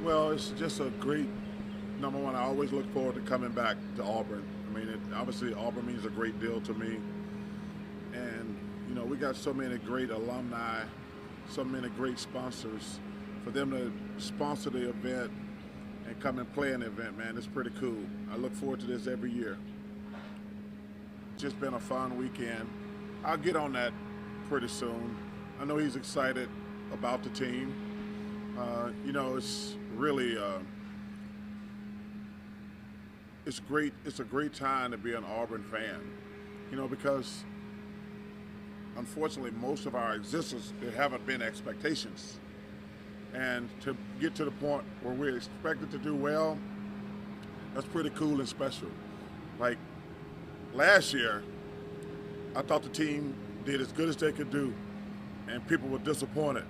Well, it's just a great, number one, I always look forward to coming back to Auburn. I mean, obviously Auburn means a great deal to me. And, we got so many great alumni, so many great sponsors. For them to sponsor the event and come and play an event, man, it's pretty cool. I look forward to this every year. Just been a fun weekend. I'll get on that pretty soon. I know he's excited about the team. It's really, it's great. It's a great time to be an Auburn fan, because unfortunately most of our existence, there haven't been expectations. And to get to the point where we're expected to do well, that's pretty cool and special. Like last year, I thought the team did as good as they could do, and people were disappointed,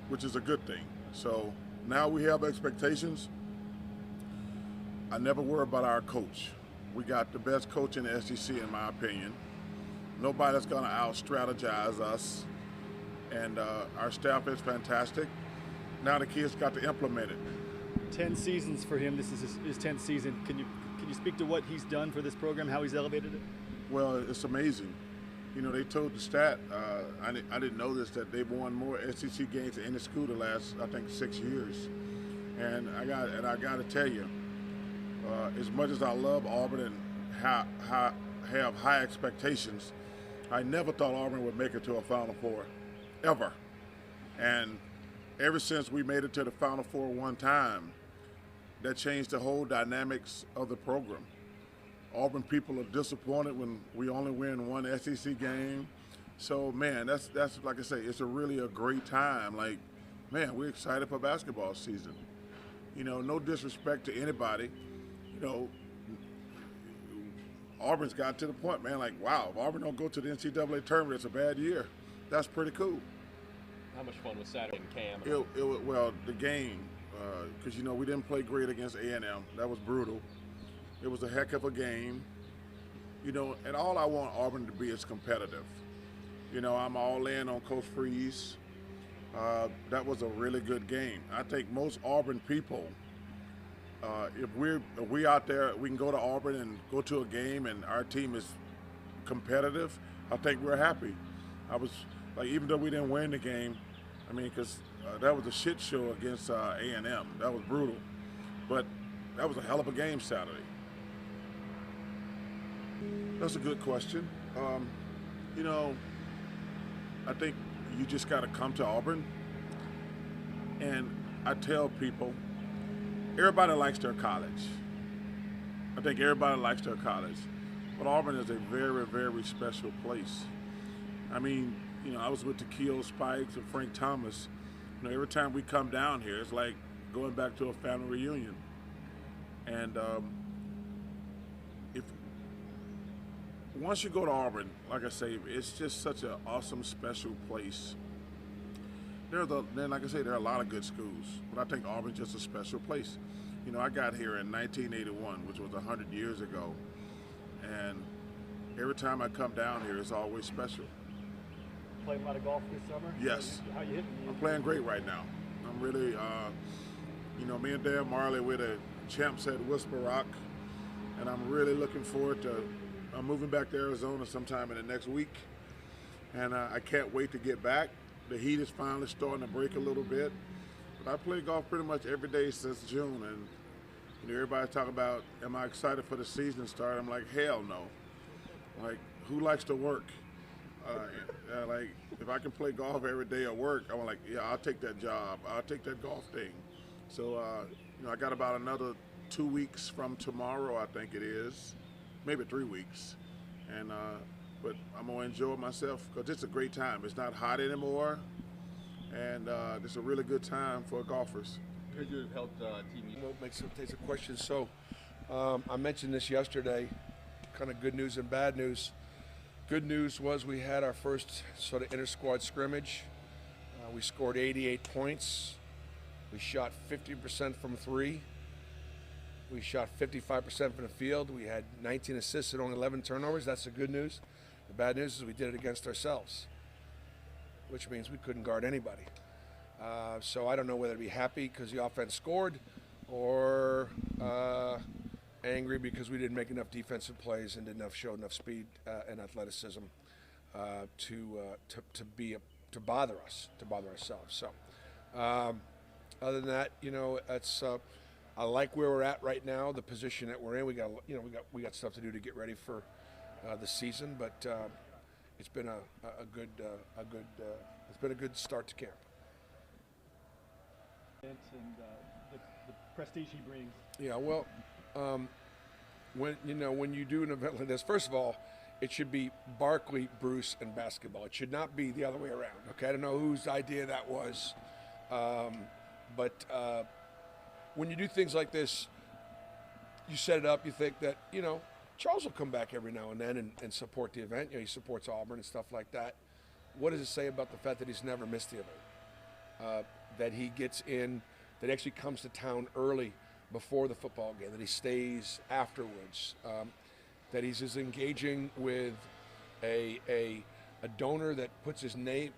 which is a good thing. So now we have expectations. I never worry about our coach. We got the best coach in the SEC, in my opinion. Nobody's going to out-strategize us, and our staff is fantastic. Now the kids got to implement it. 10 seasons for him. This is his 10th season. Can you speak to what he's done for this program, how he's elevated it? Well, it's amazing. They told the stat, I didn't know this, that they've won more SEC games than any school the last, I think, 6 years. And I got to tell you, as much as I love Auburn and have high expectations, I never thought Auburn would make it to a Final Four, ever. And ever since we made it to the Final Four one time, that changed the whole dynamics of the program. Auburn people are disappointed when we only win one SEC game. So, man, that's like I say, it's really a great time. Like, man, we're excited for basketball season. No disrespect to anybody. Auburn's got to the point, man, like, wow, if Auburn don't go to the NCAA tournament, it's a bad year. That's pretty cool. How much fun was Saturday in Cam? Well, the game, because, we didn't play great against A&M. That was brutal. It was a heck of a game. And all I want Auburn to be is competitive. I'm all in on Coach Freeze. That was a really good game. I think most Auburn people, if we out there, we can go to Auburn and go to a game and our team is competitive, I think we're happy. I was, like, even though we didn't win the game, I mean, because that was a shit show against A&M. That was brutal. But that was a hell of a game Saturday. That's a good question. I think you just got to come to Auburn. And I tell people, everybody likes their college. I think everybody likes their college. But Auburn is a very, very special place. I mean, I was with the Keel Spikes and Frank Thomas. Every time we come down here, it's like going back to a family reunion. And once you go to Auburn, like I say, it's just such an awesome, special place. Then, like I say, there are a lot of good schools, but I think Auburn's just a special place. I got here in 1981, which was 100 years ago, and every time I come down here, it's always special. Playing a lot of golf this summer? Yes. How you hitting? I'm playing great right now. I'm really, me and Dan Marley, we're the champs at Whisper Rock, and I'm really looking forward to moving back to Arizona sometime in the next week, and I can't wait to get back. The heat is finally starting to break a little bit, but I play golf pretty much every day since June, and everybody's talking about, am I excited for the season start? I'm like, hell no. Like, who likes to work? Like, if I can play golf every day at work, I'm like, yeah, I'll take that job. I'll take that golf thing. So, I got about another 2 weeks from tomorrow, I think it is, maybe 3 weeks. And, but I'm going to enjoy myself because it's a great time. It's not hot anymore, and it's a really good time for golfers. Could you have helped team? Makes some takes a question. So, I mentioned this yesterday, kind of good news and bad news. Good news was we had our first sort of inter-squad scrimmage. We scored 88 points. We shot 50% from three. We shot 55% from the field. We had 19 assists and only 11 turnovers. That's the good news. The bad news is we did it against ourselves, which means we couldn't guard anybody. So I don't know whether to be happy because the offense scored or angry because we didn't make enough defensive plays and didn't show enough speed and athleticism to bother us, to bother ourselves. So, other than that, it's I like where we're at right now, the position that we're in. We got stuff to do to get ready for the season, but it's been it's been a good start to camp. And the prestige he brings. Yeah, well, when you do an event like this, first of all, it should be Barkley, Bruce, and basketball. It should not be the other way around. Okay, I don't know whose idea that was, but when you do things like this, you set it up. You think that Charles will come back every now and then and support the event. He supports Auburn and stuff like that. What does it say about the fact that he's never missed the event? That he gets in, that actually comes to town early before the football game, that he stays afterwards, that he's as engaging with a donor that puts his name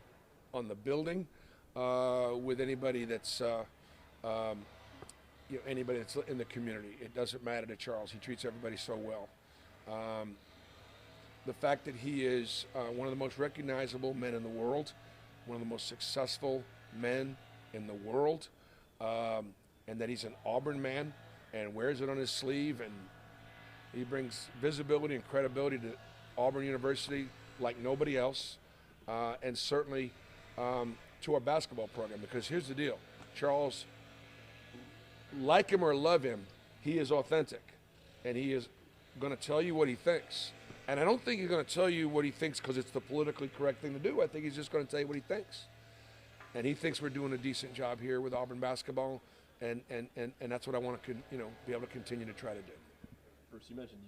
on the building with anybody that's anybody that's in the community. It doesn't matter to Charles. He treats everybody so well. The fact that he is one of the most recognizable men in the world, one of the most successful men in the world, and that he's an Auburn man and wears it on his sleeve, and he brings visibility and credibility to Auburn University like nobody else, and certainly to our basketball program. Because here's the deal, Charles, like him or love him, he is authentic, and he is going to tell you what he thinks. And I don't think he's going to tell you what he thinks because it's the politically correct thing to do. I think he's just going to tell you what he thinks. And he thinks we're doing a decent job here with Auburn basketball, and that's what I want to be able to continue to try to do. Bruce, you mentioned